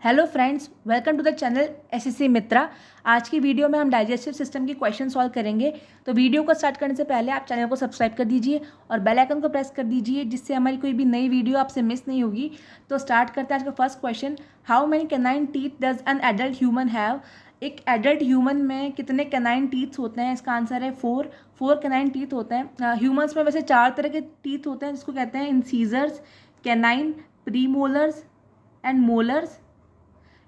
Hello friends, welcome to the channel SSC Mitra. आज की video में हम डाइजेस्टिव सिस्टम की क्वेश्चन सॉल्व करेंगे। तो वीडियो को स्टार्ट करने से पहले आप चैनल को सब्सक्राइब कर दीजिए और बेल आइकन को प्रेस कर दीजिए, जिससे हमारी कोई भी नई वीडियो आपसे मिस नहीं होगी। तो स्टार्ट करते हैं आज का first question. How many canine teeth does an adult human have? एक एडल्ट ह्यूमन में कितने कैनाइन टीथ होते हैं? इसका आंसर है 4 कैनाइन टीथ होते हैं। ह्यूमन्स में वैसे 4 तरह के टीथ होते हैं, जिसको कहते हैं incisors, canine, premolars and molars.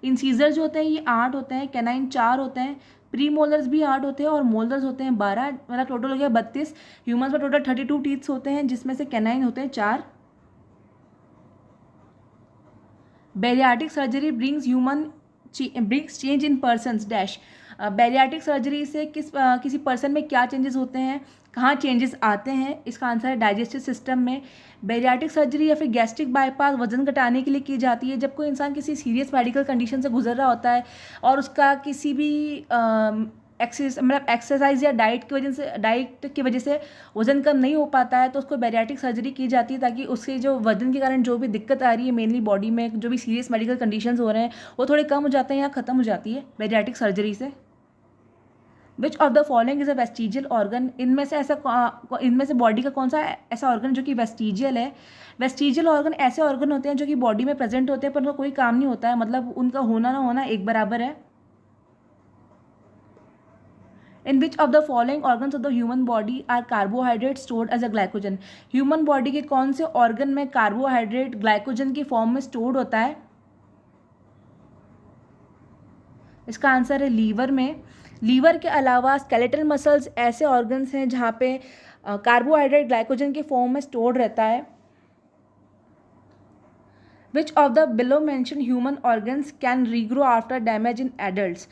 Incisor जो होते हैं ये 8 होते हैं, कैनाइन 4 होते हैं, प्री मोलर्स भी 8 होते हैं और मोलर्स होते हैं 12। मतलब टोटल हो गया 32। ह्यूमन्स में टोटल 32 टीथ्स होते हैं, जिसमें से कैनाइन होते हैं 4। Bariatric surgery brings change in persons dash. Bariatric surgery से किसी पर्सन में क्या चेंजेस होते हैं, कहाँ चेंजेस आते हैं? इसका आंसर है डाइजेस्टिव सिस्टम में। बेरियाटिक सर्जरी या फिर गैस्ट्रिक बाईपास वजन घटाने के लिए की जाती है जब कोई इंसान किसी सीरियस मेडिकल कंडीशन से गुजर रहा होता है और उसका किसी भी एक्सरसाइज या डाइट की वजह से वजन कम नहीं हो पाता है, तो उसको बेरियाटिक सर्जरी की जाती है ताकि उसके जो वजन के कारण जो भी दिक्कत आ रही है मेनली बॉडी में, जो भी सीरियस मेडिकल कंडीशंस हो रहे हैं वो थोड़े कम हो जाते हैं या ख़त्म हो जाती है बेरियाटिक सर्जरी से। विच of the following is a vestigial organ? इनमें से बॉडी का कौन सा ऐसा ऑर्गन जो कि वेस्टिजियल है? वेस्टिजियल ऑर्गन ऐसे ऑर्गन होते हैं जो कि बॉडी में प्रेजेंट होते हैं पर उनका कोई काम नहीं होता है, मतलब उनका होना ना होना एक बराबर है। In which of the following organs of the human body are carbohydrate stored as a glycogen? Human body के कौन से ऑर्गन में कार्बोहाइड्रेट ग्लाइकोजन की फॉर्म में स्टोर्ड होता है? इसका आंसर है लीवर में। लीवर के अलावा स्केलेटल मसल्स ऐसे ऑर्गन्स हैं जहाँ पे कार्बोहाइड्रेट ग्लाइकोजन के फॉर्म में स्टोर्ड रहता है। Which of the below mention human organs can regrow after damage in adults?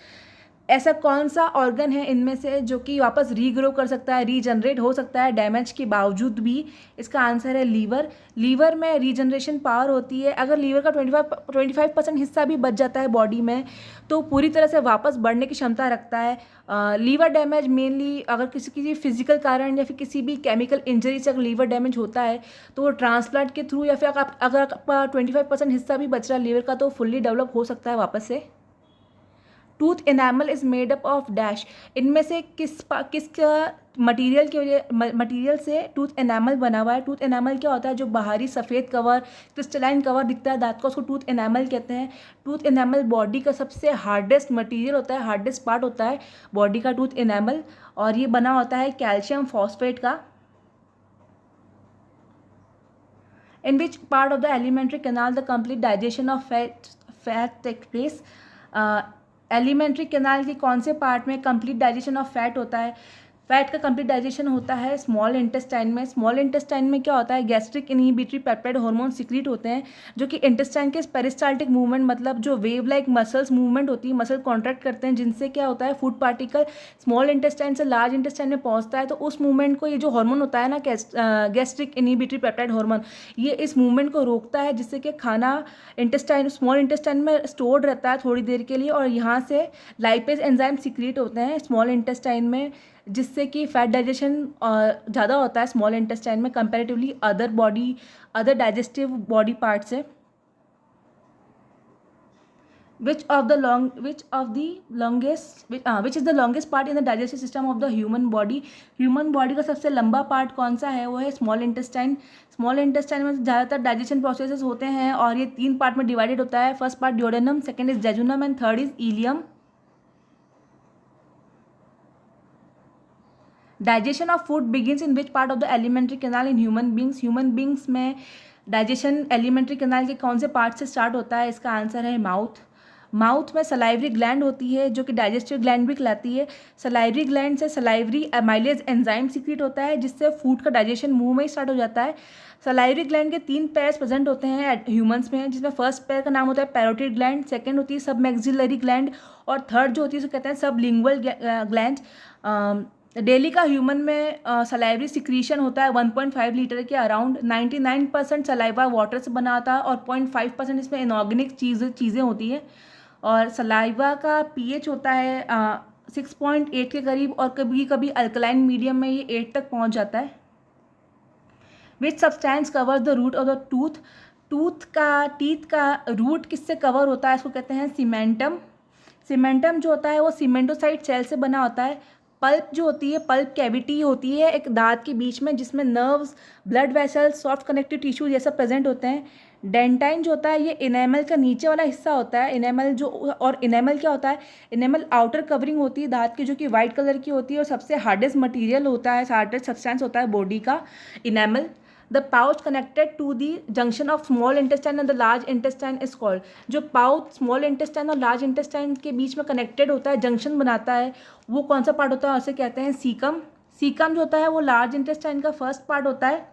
ऐसा कौन सा ऑर्गन है इनमें से जो कि वापस रीग्रो कर सकता है, रीजनरेट हो सकता है डैमेज के बावजूद भी? इसका आंसर है लीवर। लीवर में रीजनरेशन पावर होती है। अगर लीवर का 25% हिस्सा भी बच जाता है बॉडी में तो पूरी तरह से वापस बढ़ने की क्षमता रखता है। लीवर डैमेज मेनली अगर किसी फिजिकल कारण या फिर किसी भी केमिकल इंजरी से अगर लीवर डैमेज होता है तो वो ट्रांसप्लांट के थ्रू या फिर अगर आपका 25% हिस्सा भी बच रहा है लीवर का तो फुल्ली डेवलप हो सकता है वापस से। Tooth enamel is made up of dash. इनमें से किस मटीरियल से टूथ एनामल बना हुआ है? टूथ एनामल क्या होता है? जो बाहरी सफ़ेद कवर, क्रिस्टलाइन कवर दिखता है दांत का, उसको टूथ एनामल कहते हैं। टूथ एनामल बॉडी का सबसे हार्डेस्ट मटीरियल होता है, हार्डेस्ट पार्ट होता है बॉडी का टूथ एनामल, और ये बना होता है कैल्शियम फॉस्फेट का। In which part of the alimentary canal the complete digestion of fat take place? Alimentary canal के कौन से पार्ट में कंप्लीट डाइजेशन ऑफ फैट होता है? फैट का कंप्लीट डाइजेशन होता है स्मॉल इंटेस्टाइन में। स्मॉल इंटेस्टाइन में क्या होता है? Gastric inhibitory peptide hormone secrete होते हैं जो कि इंटेस्टाइन के पेरिस्टाल्टिक मूवमेंट, मतलब जो वेव लाइक मसल्स मूवमेंट होती है, मसल कॉन्ट्रैक्ट करते हैं, जिनसे क्या होता है फूड पार्टिकल स्मॉल इंटेस्टाइन से लार्ज इंटेस्टाइन में पहुंचता है। तो उस मूवमेंट को ये जो हार्मोन होता है ना, गैस्ट्रिक इनहिबिटरी पेप्टाइड हार्मोन, ये इस मूवमेंट को रोकता है, जिससे कि खाना स्मॉल इंटेस्टाइन में स्टोर्ड रहता है थोड़ी देर के लिए, और यहाँ से लाइपेज एंजाइम सिक्रीट होते हैं स्मॉल इंटेस्टाइन में, जिससे कि फैट डाइजेशन ज़्यादा होता है स्मॉल इंटेस्टाइन में comparatively other digestive body part से। Which is the longest part in the digestive system of the human body? Human body का सबसे लंबा पार्ट कौन सा है? वो है स्मॉल इंटेस्टाइन। स्मॉल इंटेस्टाइन में ज़्यादातर डाइजेशन प्रोसेसेस होते हैं और ये 3 पार्ट में डिवाइडेड होता है। First part duodenum, second is jejunum and third is ilium. Digestion of food begins in which part of the alimentary canal in human beings? Human beings में डाइजेशन एलिमेंट्री कैनाल के कौन से part से start होता है? इसका answer है mouth. Mouth में सलाइवरी ग्लैंड होती है जो कि डाइजेस्टिव ग्लैंड भी कहलाती है। सलाइवरी ग्लैंड से सलाइवरी एमाइलेज एंजाइम सीक्रेट होता है, जिससे फूड का डाइजेशन मुंह में ही स्टार्ट हो जाता है। सलाइवरी ग्लैंड के 3 पेयर्स प्रेजेंट होते हैं ह्यूमंस में, जिसमें फर्स्ट पेयर का नाम होता है पैरोटिड ग्लैंड, सेकंड होती है सब मैक्सिलरी ग्लैंड, और थर्ड जो होती है उसे कहते हैं सब लिंगुअल ग्लैंड। डेली का ह्यूमन में सलाइवरी सिक्रीशन होता है 1.5 लीटर के अराउंड। 99% सलाइवा वाटर से बना आता है और 0.5% इसमें इनऑर्गेनिक चीज़ें होती हैं। और सलाइवा का पीएच होता है 6.8 के करीब, और कभी कभी अल्कलाइन मीडियम में ये 8 तक पहुंच जाता है। Which substance covers the root of the tooth? Teeth का रूट किससे कवर होता है, इसको कहते हैं सीमेंटम। सीमेंटम जो होता है वो सीमेंटोसाइट सेल से बना होता है। पल्प जो होती है, पल्प कैविटी होती है एक दांत के बीच में, जिसमें nerves, blood vessels, soft connective tissue ये सब प्रेजेंट होते हैं। डेंटाइन जो होता है ये इनेमल का नीचे वाला हिस्सा होता है। इनेमल जो, और इनेमल क्या होता है, इनेमल आउटर कवरिंग होती है दांत की, जो कि वाइट कलर की होती है और सबसे हार्डेस्ट मटेरियल होता है, हार्डेस्ट सब्सटेंस होता है बॉडी का, enamel. The pouch connected to the junction of small intestine and the large intestine is called. जो पाउच स्मॉल इंटेस्टाइन और लार्ज इंटेस्टाइन के बीच में कनेक्टेड होता है, जंक्शन बनाता है, वो कौन सा पार्ट होता है, उसे कहते हैं सीकम। सीकम जो होता है वो लार्ज इंटेस्टाइन का फर्स्ट पार्ट होता है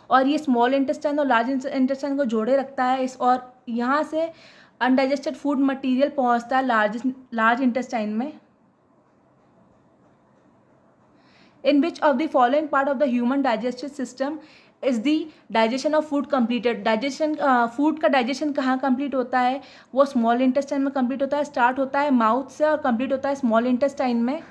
और ये स्मॉल इंटेस्टाइन और लार्ज इंटेस्टाइन को जोड़े रखता है और यहाँ से अनडाइजेस्टेड फूड मटेरियल पहुँचता है लार्ज इंटेस्टाइन में। In which of the following part of the human digestive system is the digestion of food completed? Digestion food का डाइजेशन कहाँ कंप्लीट होता है, वो स्मॉल इंटेस्टाइन में कंप्लीट होता है, स्टार्ट होता है माउथ से और कंप्लीट होता है स्मॉल इंटेस्टाइन में।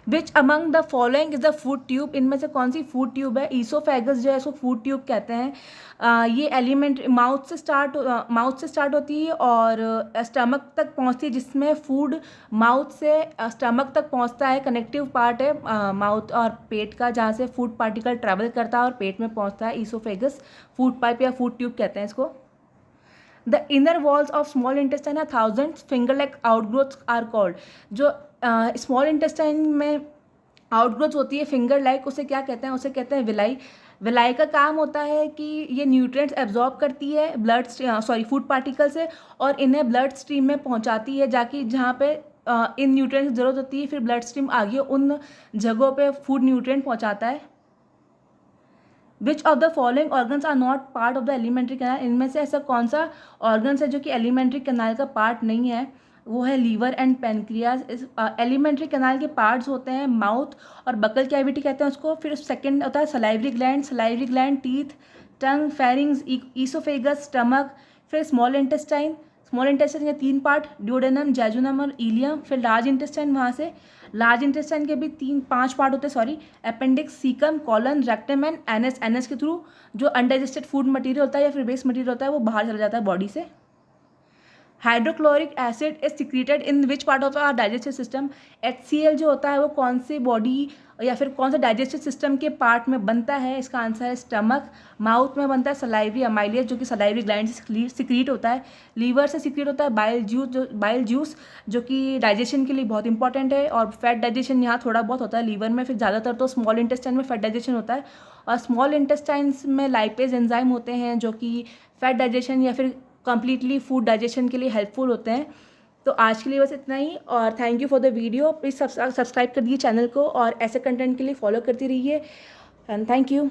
Which among the following is the food tube? इनमें से कौन सी फूड ट्यूब है? ईसोफेगस जो है इसको फूड ट्यूब कहते हैं। ये एलिमेंट माउथ से स्टार्ट होती है और स्टमक तक पहुंचती है, जिसमें फूड माउथ से स्टमक तक पहुंचता है। कनेक्टिव पार्ट है माउथ और पेट का, जहाँ से फूड पार्टिकल ट्रैवल करता है और पेट में पहुंचता है। ईसोफेगस फूड पाइप या फूड ट्यूब कहते हैं इसको। The inner walls of small intestine are thousand finger like outgrowths are called. जो स्मॉल इंटेस्टाइन में आउटग्रोथ होती है फिंगर लाइक, उसे क्या कहते हैं, उसे कहते हैं विलाई। विलाई का काम होता है कि ये न्यूट्रिएंट्स एब्जॉर्ब करती है फूड पार्टिकल से और इन्हें ब्लड स्ट्रीम में पहुंचाती है, जाकि जहाँ पे इन न्यूट्रिएंट्स की ज़रूरत होती है, फिर ब्लड स्ट्रीम आगे उन जगहों पे फूड न्यूट्रिएंट पहुंचाता है। Which of the following organs are not part of the alimentary canal? इनमें से ऐसा कौन सा ऑर्गन्स है जो कि एलिमेंट्री कैनाल का पार्ट नहीं है? वो है लीवर एंड पेनक्रियाज। इस एलिमेंट्री कैनाल के पार्ट्स होते हैं माउथ और बकल कैविटी कहते हैं उसको। फिर सेकंड होता है सलाइवरी ग्लैंड, टीथ, टंग, फेरिंग्स, ईसोफेगस, स्टमक। फिर स्मॉल इंटेस्टाइन के 3 पार्ट, ड्यूडेनम, जेजुनम और इलियम। फिर लार्ज इंटेस्टाइन, वहाँ से लार्ज इंटेस्टाइन के भी 5 पार्ट होते हैं, appendix, caecum, colon, rectum and NS. NS के थ्रू जो अनडाइजेस्टेड फूड मटेरियल होता है या फिर वेस्ट मटेरियल होता है वो बाहर चला जाता है बॉडी से। Hydrochloric acid is secreted in which part of our digestive system? HCl जो होता है वो कौन सी बॉडी या फिर कौन सा डाइजेस्टिव सिस्टम के पार्ट में बनता है? इसका आंसर है स्टमक। माउथ में बनता है सलाइवरी अमाइलेज, जो कि सलाइवरी ग्लैंड से सिक्रीट होता है। लीवर से सिक्रीट होता है बाइल जूस जो कि डाइजेशन के लिए बहुत इंपॉर्टेंट है। और फैट डाइजेशन यहाँ थोड़ा बहुत होता है लीवर में, फिर ज़्यादातर तो स्मॉल इंटेस्टाइन में फैट डाइजेशन होता है। और स्मॉल इंटेस्टाइन्स में लाइपेज एंजाइम होते हैं जो कि फैट डाइजेशन या फिर कंप्लीटली फूड डाइजेशन के लिए हेल्पफुल होते हैं। तो आज के लिए बस इतना ही, और thank you for the video. Please subscribe कर दीजिए चैनल को और ऐसे कंटेंट के लिए फॉलो करती रहिए, एंड थैंक यू।